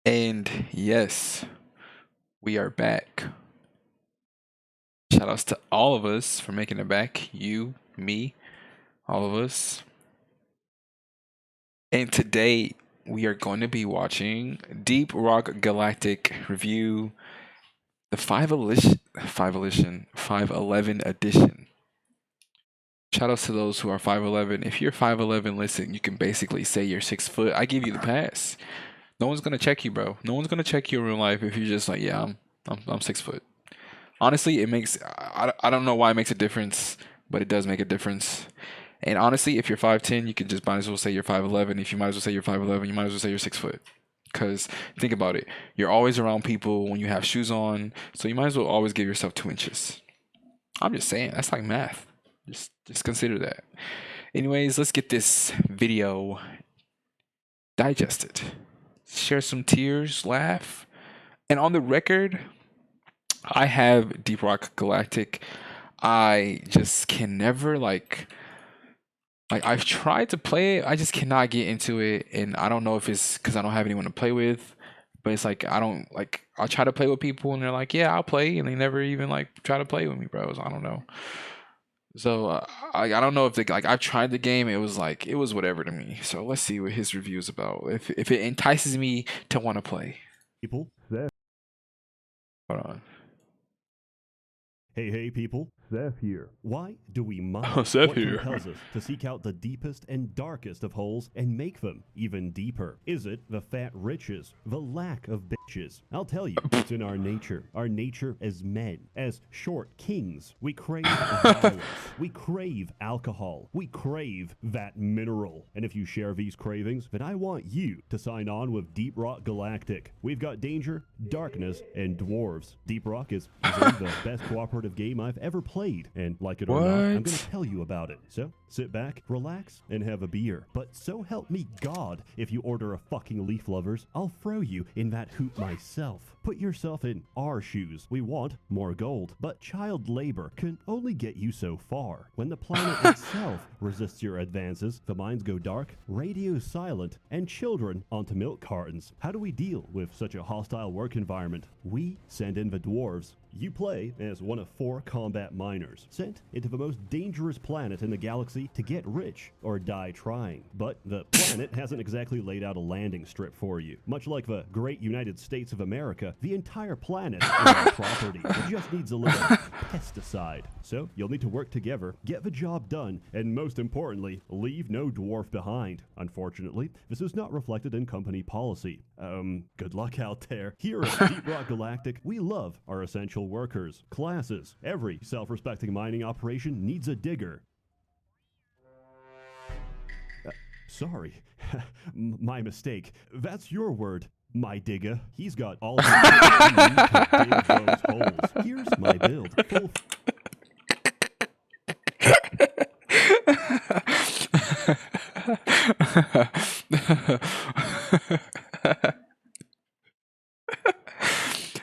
And yes, we are back. Shout outs to all of us for making it back. You, me, all of us. And today we are going to be watching Deep Rock Galactic review, the 511 edition. Shout outs to those who are 5'11. If you're 5'11, listen, you can basically say you're 6 foot. I give you the pass. No one's gonna check you, bro. No one's gonna check you in real life if you're just like, yeah, I'm 6 foot. Honestly, it makes I don't know why it makes a difference, but it does make a difference. And honestly, if you're 5'10, you can just might as well say you're 5'11. If you might as well say you're 5'11, you might as well say you're 6 foot. Because think about it, you're always around people when you have shoes on, so you might as well always give yourself 2 inches. I'm just saying, that's like math. Just consider that. Anyways, let's get this video digested. Share some tears, laugh. And on the record, I have Deep Rock Galactic. I just can never like I've tried to play it, I just cannot get into it, and I don't know if it's because I don't have anyone to play with, but it's like I don't like I'll try to play with people and they're like, yeah, I'll play, and they never even like try to play with me, bros. I don't know. So I don't know if they like I've tried the game, it was like it was whatever to me. So let's see what his review is about. If it entices me to want to play. People, Hold on. hey people, Seth here. Why do we mine? Oh, Seth what here. compels us to seek out the deepest and darkest of holes and make them even deeper? Is it the fat riches, the lack of bitches? I'll tell you, it's in our nature. Our nature as men, as short kings. We crave violence. We crave alcohol. We crave that mineral. And if you share these cravings, then I want you to sign on with Deep Rock Galactic. We've got danger, darkness, and dwarves. Deep Rock is easily the best cooperative game I've ever played, and like it or not, I'm going to tell you about it. So sit back, relax, and have a beer. But so help me God, if you order a fucking Leaf Lovers, I'll throw you in that hoop myself. Put yourself in our shoes. We want more gold, but child labor can only get you so far. When the planet itself resists your advances, the mines go dark, radio silent, and children onto milk cartons. How do we deal with such a hostile work environment? We send in the dwarves. You play as one of 4 combat miners, sent into the most dangerous planet in the galaxy to get rich or die trying. But the planet hasn't exactly laid out a landing strip for you. Much like the great United States of America, the entire planet is our property. It just needs a little pesticide. So you'll need to work together, get the job done, and most importantly, leave no dwarf behind. Unfortunately, this is not reflected in company policy. Good luck out there. Here at Deep Rock Galactic, we love our essential workers, classes. Every self-respecting mining operation needs a digger. Sorry, my mistake. That's your word, my digger. He's got all the you need to dig those holes. Here's my build. Full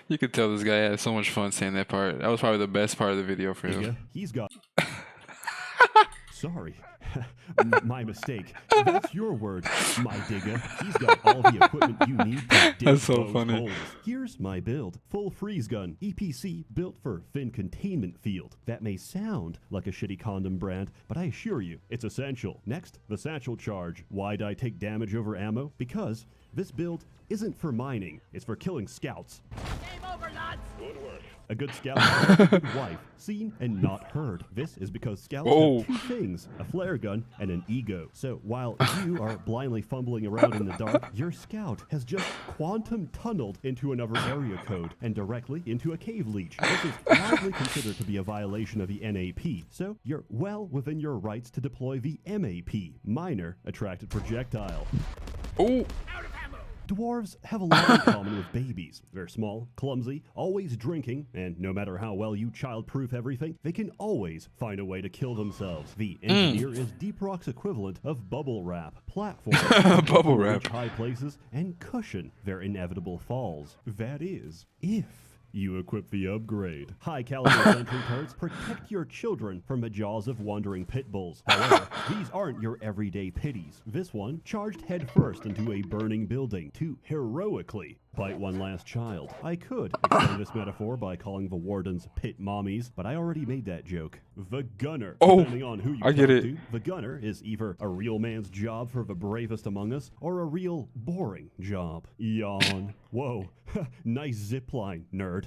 You could tell this guy had so much fun saying that part. That was probably the best part of the video for him. He's got. Sorry, my mistake. That's your word, my digger. He's got all the equipment you need to dig That's so those funny. holes. Here's my build. Full freeze gun. EPC built for fin containment field. That may sound like a shitty condom brand, but I assure you, it's essential. Next, the satchel charge. Why'd I take damage over ammo? Because this build isn't for mining. It's for killing scouts. Game over, lads! Good work. A good scout is a good wife, seen and not heard. This is because scouts have 2 things, a flare gun and an ego. So while you are blindly fumbling around in the dark, your scout has just quantum tunneled into another area code and directly into a cave leech. This is widely considered to be a violation of the NAP, so you're well within your rights to deploy the MAP, Minor Attracted Projectile. Oh, Dwarves have a lot in common with babies. They're small, clumsy, always drinking, and no matter how well you childproof everything, they can always find a way to kill themselves. The engineer is Deep Rock's equivalent of bubble wrap, platform, Bubble wrap. high places, and cushion their inevitable falls. That is, if you equip the upgrade. High caliber sentry turrets protect your children from the jaws of wandering pit bulls. However, these aren't your everyday pitties. This one charged headfirst into a burning building to heroically bite one last child. I could extend this metaphor by calling the wardens pit mommies, but I already made that joke. The gunner. Oh, Depending on who you I get talk it. to, the gunner is either a real man's job for the bravest among us, or a real boring job. Yawn. Whoa. Nice zipline, nerd.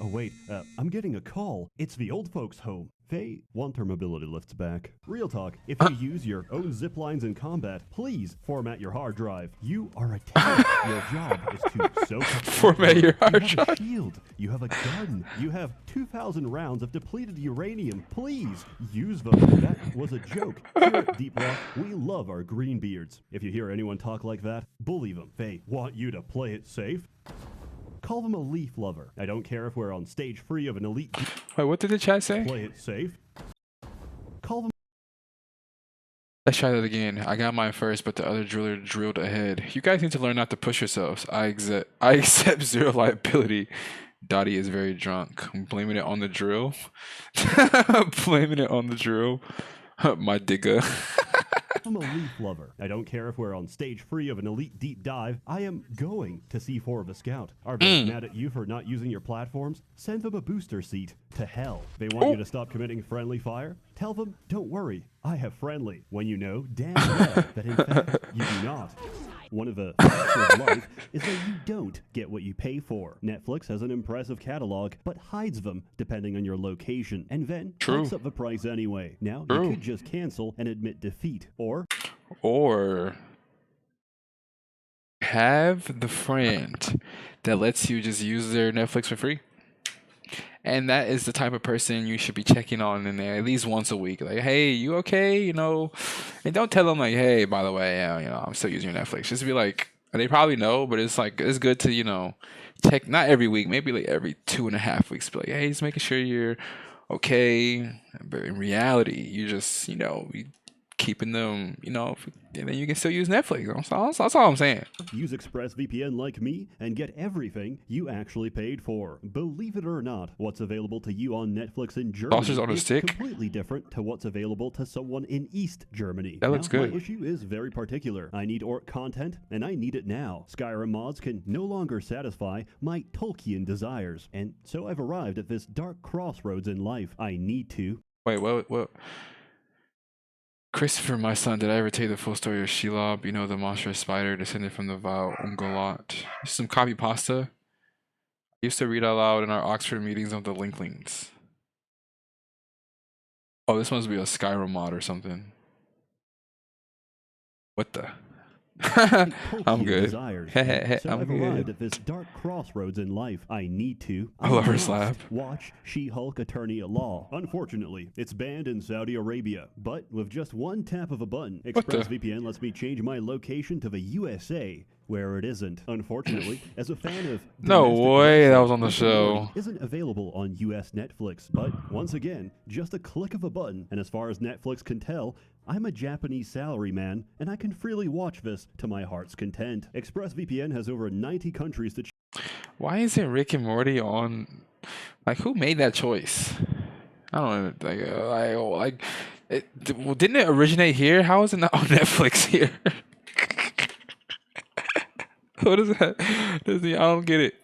Oh wait, I'm getting a call. It's the old folks' home. They want their mobility lifts back. Real talk, if you use your own zip lines in combat, please format your hard drive. You are a tank. Your job is to soak up Format your hard You have drive. a shield. You have a gun. You have 2,000 rounds of depleted uranium. Please use them. That was a joke. Here at Deep Rock, we love our greenbeards. If you hear anyone talk like that, bully them. They want you to play it safe. Call them a leaf lover. I don't care if we're on stage 3 of an elite. Wait, what did the chat say? Play it safe. Call them. Let's try that again. I got mine first, but the other driller drilled ahead. You guys need to learn not to push yourselves. I accept zero liability. Dottie is very drunk. I'm blaming it on the drill. Blaming it on the drill. My digger. I'm a leaf lover. I don't care if we're on stage 3 of an elite deep dive. I am going to C4 of a scout. Are they mad at you for not using your platforms? Send them a booster seat to hell. They want you to stop committing friendly fire? Tell them, don't worry, I have friendly, when you know damn well that in fact you do not. One of the facts of life is that you don't get what you pay for. Netflix has an impressive catalog, but hides them depending on your location, and then hikes up the price anyway. Now, you could just cancel and admit defeat, Or have the friend that lets you just use their Netflix for free. And that is the type of person you should be checking on in there at least once a week. Like, hey, you okay? You know, and don't tell them like, hey, by the way, you know, I'm still using your Netflix. Just be like, and they probably know, but it's like, it's good to, you know, check, not every week, maybe like every 2.5 weeks. Be like, hey, just making sure you're okay. But in reality, you just, you know, keeping them, you know, and then you can still use Netflix. That's all I'm saying. Use ExpressVPN like me and get everything you actually paid for. Believe it or not, what's available to you on Netflix in Germany Sausage on a is stick? completely different to what's available to someone in East Germany. That looks good. My issue is very particular. I need orc content, and I need it now. Skyrim mods can no longer satisfy my Tolkien desires, and so I've arrived at this dark crossroads in life. I need to. Wait, what? Christopher, my son, did I ever tell you the full story of Shelob? You know, the monstrous spider descended from the vile Umgalot. Some copy pasta. I used to read out loud in our Oxford meetings of the Linklings. Oh, this must be a Skyrim mod or something. What the? I'm good. Desires. So I'm I've good. arrived at this dark crossroads in life. I need to. I love her must slap. Watch She-Hulk Attorney at Law. Unfortunately, it's banned in Saudi Arabia, but with just one tap of a button, ExpressVPN lets me change my location to the USA, where it isn't. Unfortunately, as a fan of No domestic way that wrestling, was on the Rick and Morty show. isn't available on US Netflix, but once again, just a click of a button, and as far as Netflix can tell, I'm a Japanese salaryman, and I can freely watch this to my heart's content. ExpressVPN has over 90 countries to Why isn't Rick and Morty on? Like, who made that choice? I don't know. Well, didn't it originate here? How is it not on Netflix here? What is that? I don't get it.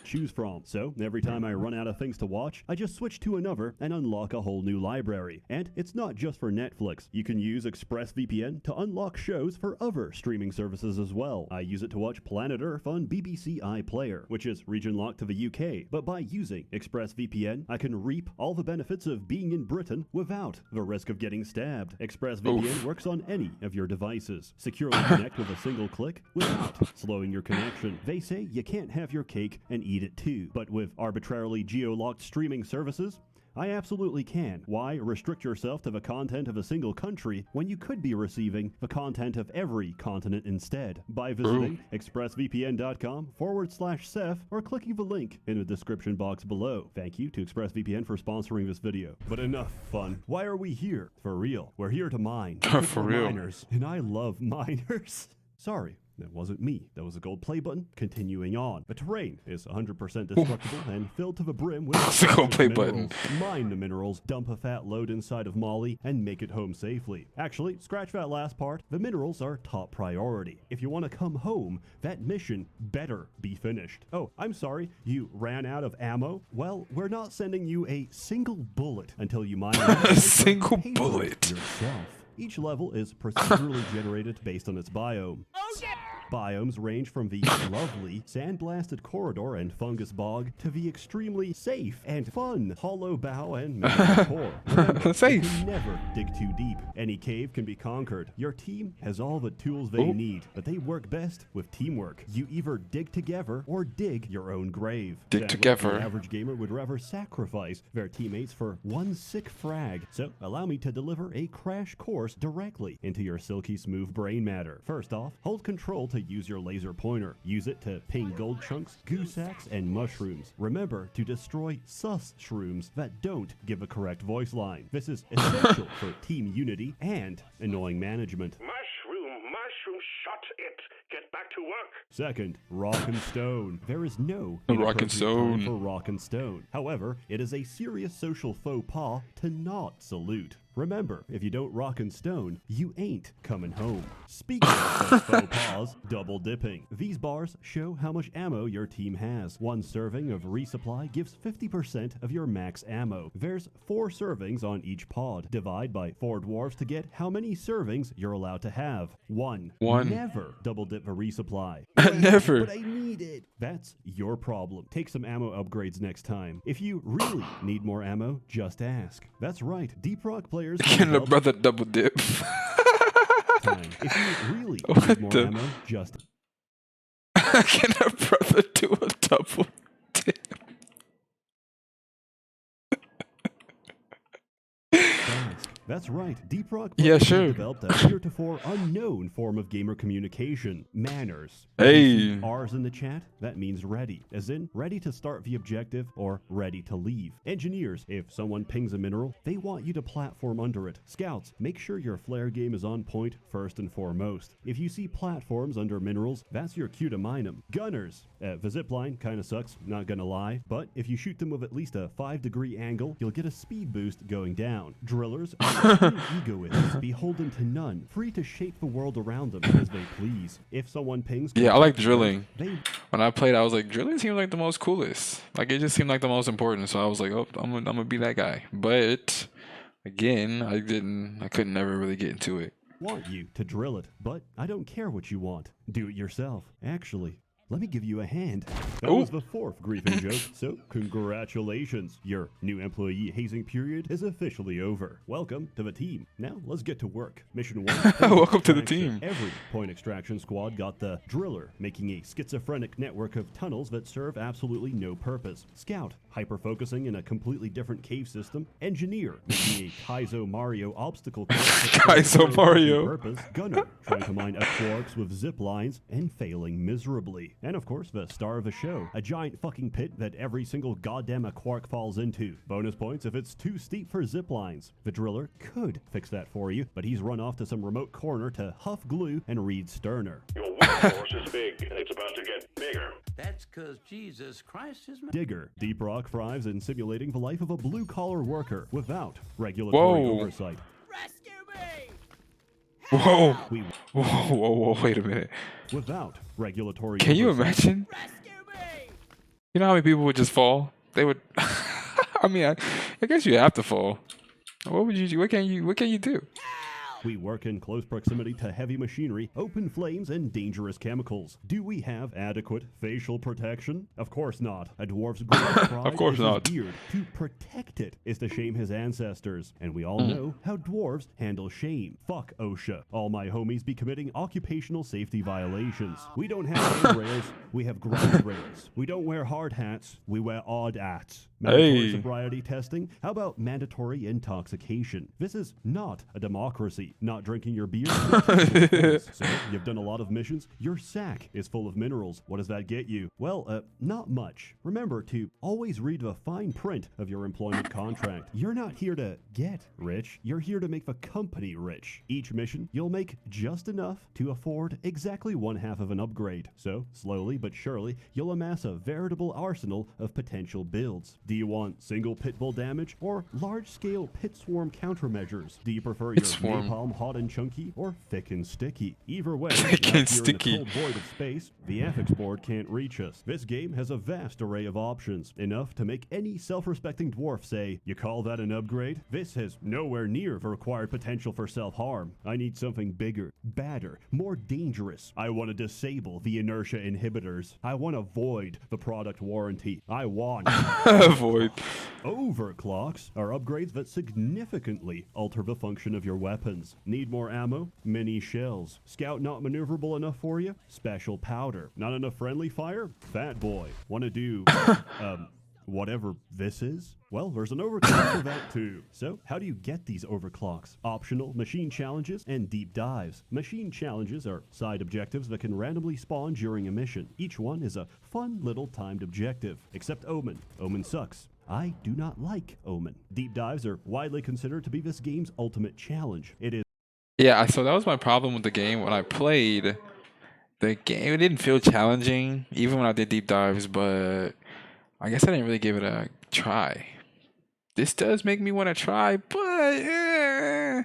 choose from. So every time I run out of things to watch, I just switch to another and unlock a whole new library. And it's not just for Netflix. You can use ExpressVPN to unlock shows for other streaming services as well. I use it to watch Planet Earth on BBC iPlayer, which is region locked to the UK. But by using ExpressVPN, I can reap all the benefits of being in Britain without the risk of getting stabbed. ExpressVPN works on any of your devices. Securely connect with a single click without slowing your connection. They say you can't have your cake and eat it too. But with arbitrarily geo-locked streaming services, I absolutely can. Why restrict yourself to the content of a single country when you could be receiving the content of every continent instead? By visiting expressvpn.com/Seth or clicking the link in the description box below. Thank you to ExpressVPN for sponsoring this video. But enough fun. Why are we here? For real. We're here to mine. For real. Miners. And I love miners. Sorry. that wasn't me. That was a gold play button. Continuing on. The terrain is 100% destructible and filled to the brim with That's a gold play minerals. button. Mine the minerals, dump a fat load inside of Molly, and make it home safely. Actually, scratch that last part. The minerals are top priority. If you want to come home, that mission better be finished. Oh, I'm sorry, you ran out of ammo? Well, we're not sending you a single bullet until you mine A single bullet. yourself. Each level is procedurally generated based on its biome. Biomes range from the lovely sandblasted corridor and fungus bog to the extremely safe and fun hollow bow and mineral core. Remember, Safe. you can never dig too deep. Any cave can be conquered. Your team has all the tools they need, but they work best with teamwork. You either dig together or dig your own grave. Dig Sadly, together. The average gamer would rather sacrifice their teammates for one sick frag. So allow me to deliver a crash course directly into your silky smooth brain matter. First off, hold control to use your laser pointer. Use it to ping gold chunks, goo sacks, and mushrooms. Remember to destroy sus shrooms that don't give a correct voice line. This is essential for team unity and annoying management. Mushroom, shut it. Get back to work. Second, rock and stone. There is no Rock and inappropriate stone. time for rock and stone. However, it is a serious social faux pas to not salute. Remember, if you don't rock and stone, you ain't coming home. Speaking of such faux pas, double dipping. These bars show how much ammo your team has. One serving of resupply gives 50% of your max ammo. There's 4 servings on each pod. Divide by 4 dwarves to get how many servings you're allowed to have. 1. Never double dip a resupply. Never. But I need it. That's your problem. Take some ammo upgrades next time. If you really need more ammo, just ask. That's right. Deep Rock players Can a brother double dip? time. If you really What need more the- ammo, just Can a brother do a double dip? ask. That's right. Deep Rock Yeah, players have sure. developed a heretofore unknown form of gamer communication: manners. Hey. You see R's in the chat? That means ready, as in ready to start the objective or ready to leave. Engineers, if someone pings a mineral, they want you to platform under it. Scouts, make sure your flare game is on point first and foremost. If you see platforms under minerals, that's your cue to mine them. Gunners, the zipline kinda sucks, not gonna lie, but if you shoot them with at least a 5-degree angle, you'll get a speed boost going down. Drillers are egoists, beholden to none, free to shape the world around them as they please. If someone pings, Yeah, I like drilling. they When I played, I was like, drilling seemed like the most coolest. Like, it just seemed like the most important. So I was like, oh, I'm gonna be that guy. But again, I couldn't never really get into it. want you to drill it, but I don't care what you want. Do it yourself. Actually, let me give you a hand. That Ooh. was the 4th griefing joke, so congratulations. Your new employee hazing period is officially over. Welcome to the team. Now let's get to work. Mission 1. Welcome to the extraction. team. Every point extraction squad got the driller, making a schizophrenic network of tunnels that serve absolutely no purpose. Scout, hyper-focusing in a completely different cave system. Engineer, making a Kaizo Mario obstacle course that serves Kaizo no Mario. purpose. Gunner, trying to mine quarks with zip lines and failing miserably. And of course, the star of the show, a giant fucking pit that every single goddamn quark falls into. Bonus points if it's too steep for zip lines. The driller could fix that for you, but he's run off to some remote corner to huff glue and read Sterner. Your workforce is big, and it's about to get bigger. That's because Jesus Christ is my... Digger, Deep Rock thrives in simulating the life of a blue-collar worker without regulatory Whoa. oversight. Rescue me! Whoa, We whoa, wait a minute. without regulatory Can you oversight. imagine? Rescue me! You know how many people would just fall? They would. I mean, I guess you have to fall. What would you do? What can you do? We work in close proximity to heavy machinery, open flames, and dangerous chemicals. Do we have adequate facial protection? Of course not. A dwarf's greatest pride course is his not. beard. To protect it is to shame his ancestors. And we Hmm. all know how dwarves handle shame. Fuck OSHA. All my homies be committing occupational safety violations. We don't have handrails. We have ground rails. We don't wear hard hats. We wear odd hats. Mandatory Hey. sobriety testing? How about mandatory intoxication? This is not a democracy. Not drinking your beer? So, you've done a lot of missions. Your sack is full of minerals. What does that get you? Well, not much. Remember to always read the fine print of your employment contract. You're not here to get rich. You're here to make the company rich. Each mission, you'll make just enough to afford exactly one half of an upgrade. So, slowly but surely, you'll amass a veritable arsenal of potential builds. Do you want single pit bull damage or large-scale pit swarm countermeasures? Do you prefer your swarm. napalm hot and chunky or thick and sticky? Either way, Thick now and if you're sticky. in the cold void of space, the FX board can't reach us. This game has a vast array of options, enough to make any self-respecting dwarf say, "You call that an upgrade?" This has nowhere near the required potential for self-harm. I need something bigger, badder, more dangerous. I want to disable the inertia inhibitors. I want to void the product warranty. I want Void. overclocks are upgrades that significantly alter the function of your weapons. Need more ammo? Mini shells. Scout not maneuverable enough for you? Special powder. Not enough friendly fire? Fat boy. Want to do, whatever this is? Well, there's an overclock for that too. So, how do you get these overclocks? Optional machine challenges and deep dives. Machine challenges are side objectives that can randomly spawn during a mission. Each one is a fun little timed objective, except Omen. Omen sucks. I do not like Omen. Deep dives are widely considered to be this game's ultimate challenge. It is Yeah, so that was my problem with the game when I played the game. It didn't feel challenging, even when I did deep dives, but I guess I didn't really give it a try. This does make me want to try, but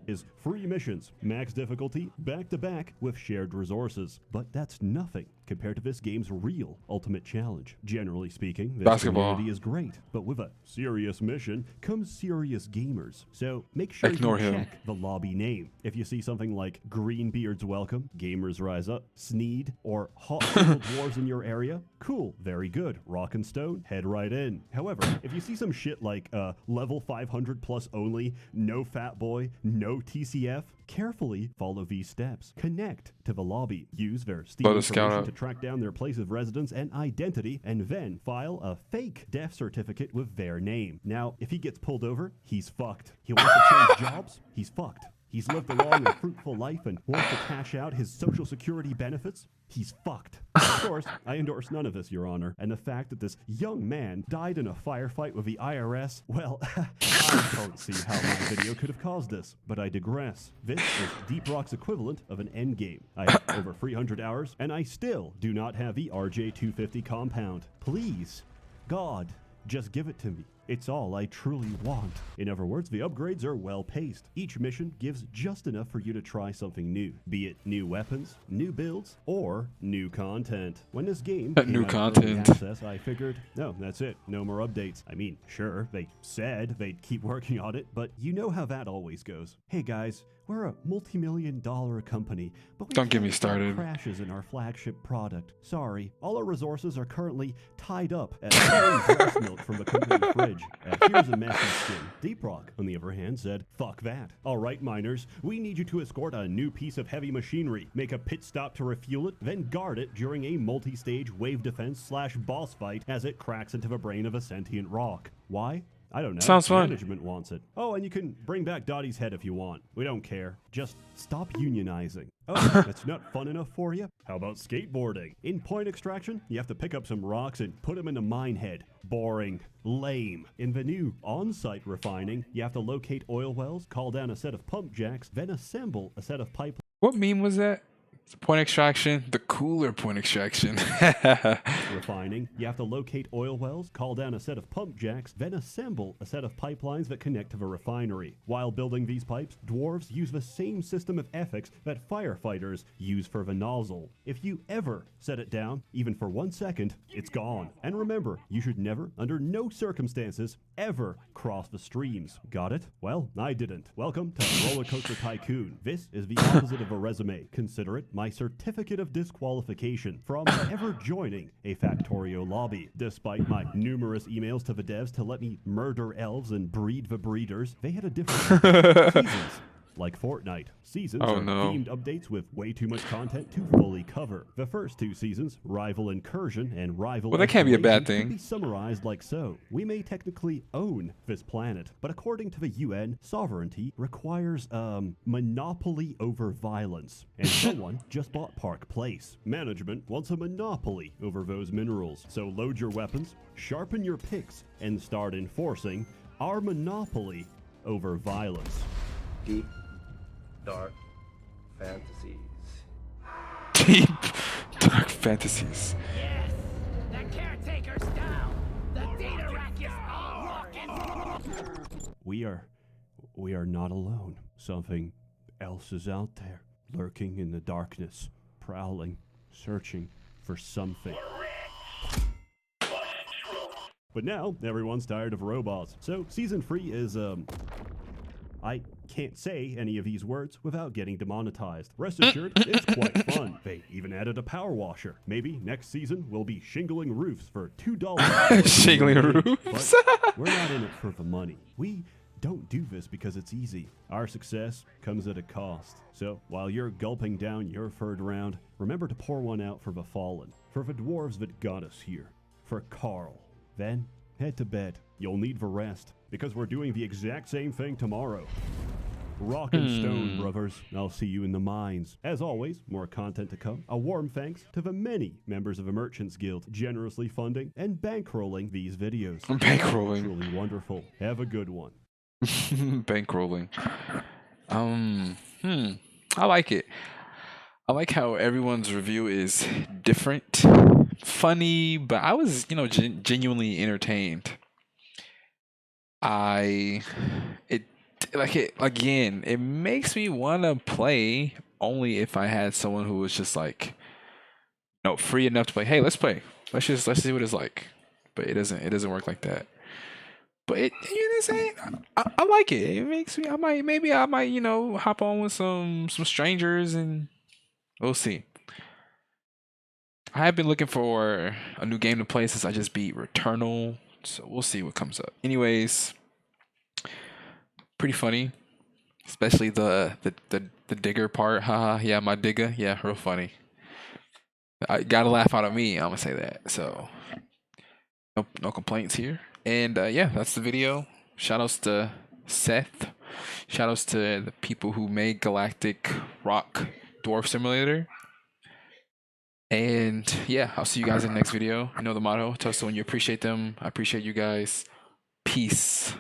is free missions, max difficulty, back-to-back with shared resources. But that's nothing compared to this game's real ultimate challenge. Generally speaking, this Basketball. community is great, but with a serious mission comes serious gamers. So make sure Ignore you him. check the lobby name. If you see something like Greenbeard's Welcome, Gamers Rise Up, Sneed, or Hot Single Dwarves in your area, cool, very good. Rock and Stone, head right in. However, if you see some shit like level 500 plus only, no fat boy, no TCF, carefully follow these steps. Connect to the lobby. Use their Steam Let us scout information out. to track down their place of residence and identity, and then file a fake death certificate with their name. Now, if he gets pulled over, he's fucked. He wants to change jobs, he's fucked. He's lived a long and fruitful life and wants to cash out his social security benefits, he's fucked. Of course, I endorse none of this, Your Honor, and the fact that this young man died in a firefight with the IRS, well, I don't see how my video could have caused this, but I digress. This is Deep Rock's equivalent of an endgame. I have over 300 hours, and I still do not have the RJ250 compound. Please, God, just give it to me. It's all I truly want. In other words, the upgrades are well paced. Each mission gives just enough for you to try something new, be it new weapons, new builds, or new content. When this game came New out of early content. access, I figured, no, that's it, no more updates. I mean, sure, they said they'd keep working on it, but you know how that always goes. Hey guys, we're a multi-million-dollar company, but we Don't get me can't stop started. crashes in our flagship product. Sorry, all our resources are currently tied up at pouring breast milk from the company fridge. Here's a messy skin. Deep Rock, on the other hand, said, fuck that. All right, miners, we need you to escort a new piece of heavy machinery, make a pit stop to refuel it, then guard it during a multi-stage wave defense / boss fight as it cracks into the brain of a sentient rock. Why? I don't know. Sounds fun. Management wants it. Oh, and you can bring back Dottie's head if you want. We don't care. Just stop unionizing. Oh, that's not fun enough for you? How about skateboarding? In point extraction, you have to pick up some rocks and put them into Minehead. Boring. Lame. In the new on-site refining, you have to locate oil wells, call down a set of pump jacks, then assemble a set of pipelines. What meme was that? Point extraction, the cooler point extraction. Refining, you have to locate oil wells, call down a set of pump jacks, then assemble a set of pipelines that connect to the refinery. While building these pipes, dwarves use the same system of ethics that firefighters use for the nozzle. If you ever set it down, even for 1 second, it's gone. And remember, you should never, under no circumstances, ever cross the streams. Got it? Well, I didn't. Welcome to Roller Coaster Tycoon. This is the opposite of a resume. Consider it my certificate of disqualification from ever joining a Factorio lobby. Despite my numerous emails to the devs to let me murder elves and breed the breeders, they had a different Jesus. like Fortnite. Seasons Oh, are no. themed updates with way too much content to fully cover. The first 2 seasons, Rival Incursion and Rival Well, that can't be a bad Escalation, thing. could be summarized like so. We may technically own this planet, but according to the UN, sovereignty requires, monopoly over violence. And someone just bought Park Place. Management wants a monopoly over those minerals. So load your weapons, sharpen your picks, and start enforcing our monopoly over violence. Deep, dark fantasies. Deep dark fantasies. Yes! The caretaker's down! The data rack is all rocking! We are not alone. Something else is out there, lurking in the darkness, prowling, searching for something. But now, everyone's tired of robots. So, Season 3 is, I can't say any of these words without getting demonetized. Rest assured, it's quite fun. They even added a power washer. Maybe next season we'll be shingling roofs for $2. Shingling roofs? But we're not in it for the money. We don't do this because it's easy. Our success comes at a cost. So, while you're gulping down your third round, remember to pour one out for the fallen, for the dwarves that got us here, for Carl. Then, head to bed. You'll need the rest, because we're doing the exact same thing tomorrow. Rock and stone, brothers. I'll see you in the mines. As always, more content to come. A warm thanks to the many members of the Merchants Guild generously funding and bankrolling these videos. Bankrolling. Truly wonderful. Have a good one. Bankrolling. I like it. I like how everyone's review is different, funny, but I was, genuinely entertained. It makes me want to play only if I had someone who was just like, free enough to play. Hey, let's play. Let's see what it's like. But it doesn't work like that. But I like it. It makes me. I might, hop on with some strangers and we'll see. I have been looking for a new game to play since I just beat Returnal, so we'll see what comes up. Anyways, pretty funny, especially the digger part. Haha, yeah, my digger, yeah, real funny. I got a laugh out of me. I'm gonna say that. So, no complaints here. And yeah, that's the video. Shoutouts to Seth. Shoutouts to the people who made Galactic Rock Dwarf Simulator. And yeah, I'll see you guys in the next video. You know the motto. Tell someone you appreciate them. I appreciate you guys. Peace.